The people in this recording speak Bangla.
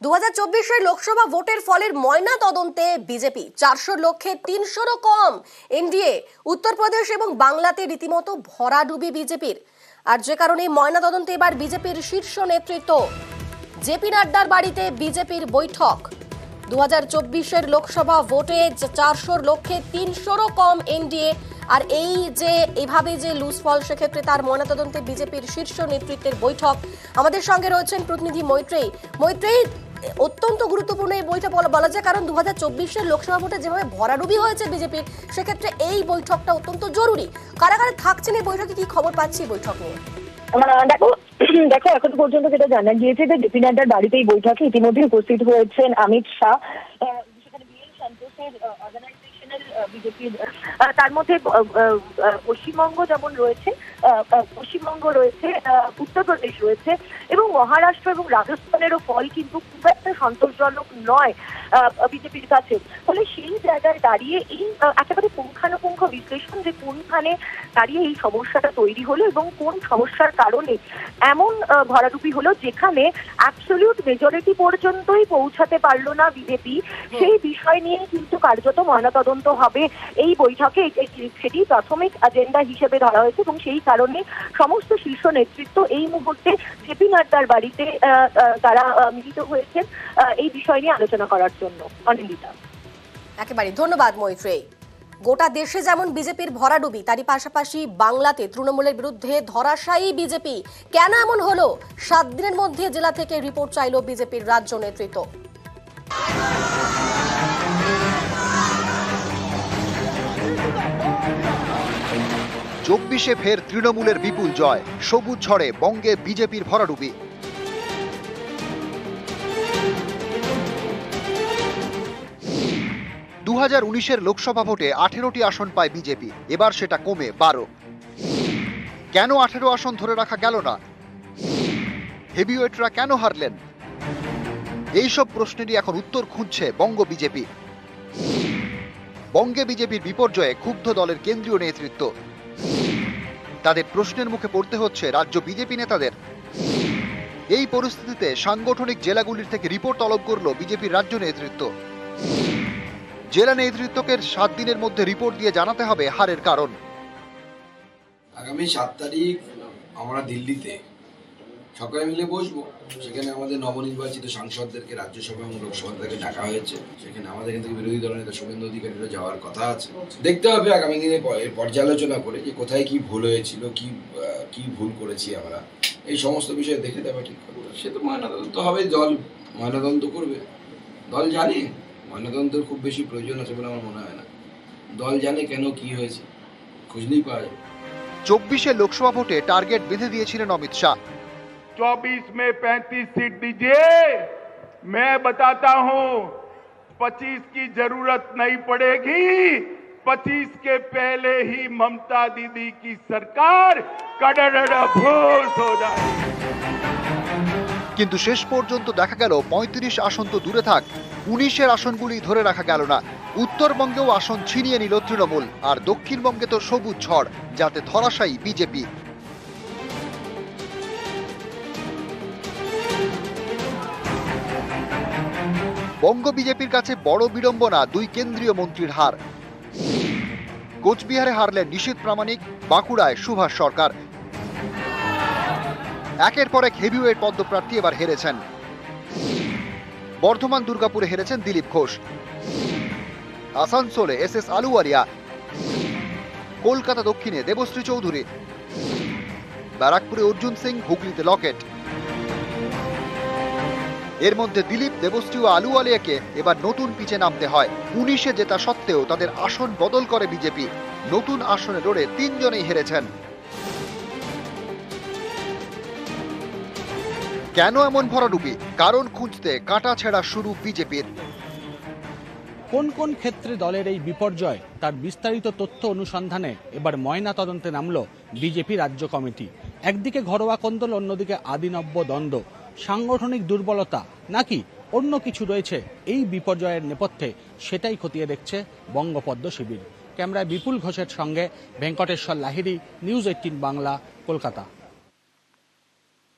2024 লোকসভা ভোটের ফলের ময়না তদন্তে বিজেপি 400 লক্ষে 300রও কম এনডিএ। উত্তরপ্রদেশ এবং বাংলাতে রীতিমতো ভরাডুবি বিজেপির। আর যে কারণে ময়না তদন্তে এবার বিজেপির শীর্ষ নেতৃত্ব। জেপি নাড্ডার বাড়িতে বিজেপির বৈঠক। 2024 লোকসভা ভোটে 400 লক্ষে 300রও কম এনডিএ। আর এই যে এভাবে যে লুজ ফল, সেক্ষেত্রে তার ময়নাতদন্তে বিজেপির শীর্ষ নেতৃত্বের বৈঠক। আমাদের সঙ্গে রয়েছেন প্রতিনিধি মৈত্রেয়ী। মৈত্রেয়ী, অত্যন্ত গুরুত্বপূর্ণ এই বৈঠক বলা যায়, কারণ 2024 লোকসভা ভোটে যেভাবে ভরাডুবি হয়েছে বিজেপির, সেক্ষেত্রে এই বৈঠকটা অত্যন্ত জরুরি। কারা কারা থাকছেন এই বৈঠকে, কি খবর পাচ্ছি বৈঠক নিয়ে? দেখো এখন পর্যন্ত যেটা জানা গিয়েছে যে জেপি নাড্ডার বাড়িতে এই বৈঠকে ইতিমধ্যে উপস্থিত হয়েছেন অমিত শাহ, সেখানে বিএল সন্তোষের অর্গানাইজেশনাল বিজেপির, তার মধ্যে পশ্চিমবঙ্গ যেমন রয়েছে, পশ্চিমবঙ্গ রয়েছে, উত্তরপ্রদেশ রয়েছে এবং মহারাষ্ট্র এবং রাজস্থানেরও ফল কিন্তু খুব একটা সন্তোষজনক নয় বিজেপির কাছে। ফলে সেই জায়গায় দাঁড়িয়ে এই একেবারে পুঙ্খানুপুঙ্খ বিশ্লেষণ যে কোনখানে দাঁড়িয়ে এই সমস্যাটা তৈরি হলো এবং কোন সমস্যার কারণে এমন ভরাডুবি হলো, যেখানে অ্যাবসলিউট মেজরিটি পর্যন্তই পৌঁছাতে পারলো না বিজেপি, সেই বিষয় নিয়ে কিন্তু কার্যত ময়নাতদন্ত হবে এই বৈঠকে। সেটি প্রাথমিক এজেন্ডা হিসেবে ধরা হয়েছে এবং সেই কারণে সমস্ত শীর্ষ নেতৃত্ব এই মুহূর্তে জেপি নাড্ডার বাড়িতে তারা মিলিত হয়েছেন এই বিষয় নিয়ে আলোচনা করার জন্য। অনিন্দিতা, একেবারে ধন্যবাদ মৈত্রেয়ী। গোটা দেশে যেমন বিজেপির ভরাডুবি, তারই পাশাপাশি বাংলাতে তৃণমূলের বিরুদ্ধে ধরাশায়ী বিজেপি। কেন এমন হলো? 7 দিনের মধ্যে জেলা থেকে রিপোর্ট চাইল বিজেপির রাজ্য নেতৃত্ব। 24 ফের তৃণমূলের বিপুল জয়, সবুজ ঝড়ে বঙ্গে বিজেপির ভরাডুবি। 2019 লোকসভা ভোটে 18টি আসন পায় বিজেপি, এবার সেটা কমে 12। কেন 18 আসন ধরে রাখা গেল না? হেভিওয়েটরা কেন হারলেন? এইসব প্রশ্নেরই এখন উত্তর খুঁজছে বঙ্গ বিজেপি। বঙ্গে বিজেপির বিপর্যয়ে ক্ষুব্ধ দলের কেন্দ্রীয় নেতৃত্ব। তাদের প্রশ্নের মুখে পড়তে হচ্ছে রাজ্য বিজেপি নেতাদের। এই পরিস্থিতিতে সাংগঠনিক জেলাগুলির থেকে রিপোর্ট তলব করল বিজেপির রাজ্য নেতৃত্ব। জেলা নেতৃত্বকে 7 দিনের মধ্যে রিপোর্ট দিয়ে জানাতে হবে হারের কারণ। আগামী 7 তারিখ আমরা দিল্লিতে সকালে মিলে বসবো। সেখানে আমাদের নবনির্বাচিত সাংসদদেরকে রাজ্যসভা এবং লোকসভা থেকে ডাকা হয়েছে। সেখানে আমাদের এখান থেকে বিরোধী দলের নেতা শুভেন্দু অধিকারীরা যাওয়ার কথা আছে। দেখতে হবে আগামী দিনে পর্যালোচনা করে যে কোথায় কি ভুল হয়েছিল, কি ভুল করেছি আমরা, এই সমস্ত বিষয়ে দেখে দেওয়া ঠিক করবো। সে তো ময়নাতদন্ত হবে, দল ময়নাতদন্ত করবে। দল জানে ময়নাতদন্তের খুব বেশি প্রয়োজন আছে বলে আমার মনে হয় না। দল জানে কেন কি হয়েছে, খুঁজলেই পাওয়া যাবে। 24 লোকসভা ভোটে টার্গেট বেঁধে দিয়েছিলেন অমিত শাহ। 24 में 35 सीट दीजिए, मैं बताता हूं 25 की जरूरत नहीं पड़ेगी। 25 के पहले ही ममता दीदी की सरकार कड़ड़भूस हो जाएगी। কিন্তু শেষ পর্যন্ত দেখা গেল 35 আসন তো দূরে থাক, 19 আসনগুলি ধরে রাখা গেল না। উত্তরবঙ্গেও আসন ছিনিয়ে নিল তৃণমূল, আর দক্ষিণবঙ্গে তো সবুজ ঝড়, যাতে ধরাশায়ী বিজেপি। বঙ্গ বিজেপির কাছে বড় বিড়ম্বনা 2 কেন্দ্রীয় মন্ত্রীর হার। কোচবিহারে হারলেন নিশীথ প্রামাণিক, বাঁকুড়ায় সুভাষ সরকার। একের পর এক হেভিওয়েট পদপ্রার্থী এবার হেরেছেন। বর্ধমান দুর্গাপুরে হেরেছেন দিলীপ ঘোষ, আসানসোলে SS আলুওয়ালিয়া, কলকাতা দক্ষিণে দেবশ্রী চৌধুরী, ব্যারাকপুরে অর্জুন সিং, হুগলিতে লকেট। এর মধ্যে দিলীপ, দেবশ্রী ও আলুওয়ালিয়াকে এবার নতুন পিচে নামতে হয়। 19 জেতা সত্ত্বেও তাদের আসন বদল করে বিজেপি। নতুন আসনে লড়ে 3 জনেই হেরেছেন। কেন এমন ভরাডুবি? কারণ খুঁজতে কাটা ছেঁড়া শুরু বিজেপির। কোন কোন ক্ষেত্রে দলের এই বিপর্যয়, তার বিস্তারিত তথ্য অনুসন্ধানে এবার ময়না তদন্তে নামল বিজেপি রাজ্য কমিটি। একদিকে ঘরোয়া কোন্দল, অন্যদিকে আদিনব্য দ্বন্দ্ব। সাংগঠনিক দুর্বলতা নাকি অন্য কিছু রয়েছে এই বিপর্যয়ের নেপথ্যে, সেটাই খতিয়ে দেখছে বঙ্গপদ্ম শিবির। ক্যামেরায় বিপুল ঘোষের সঙ্গে ভেঙ্কটেশ্বর লাহিড়ী, নিউজ 18 বাংলা, কলকাতা।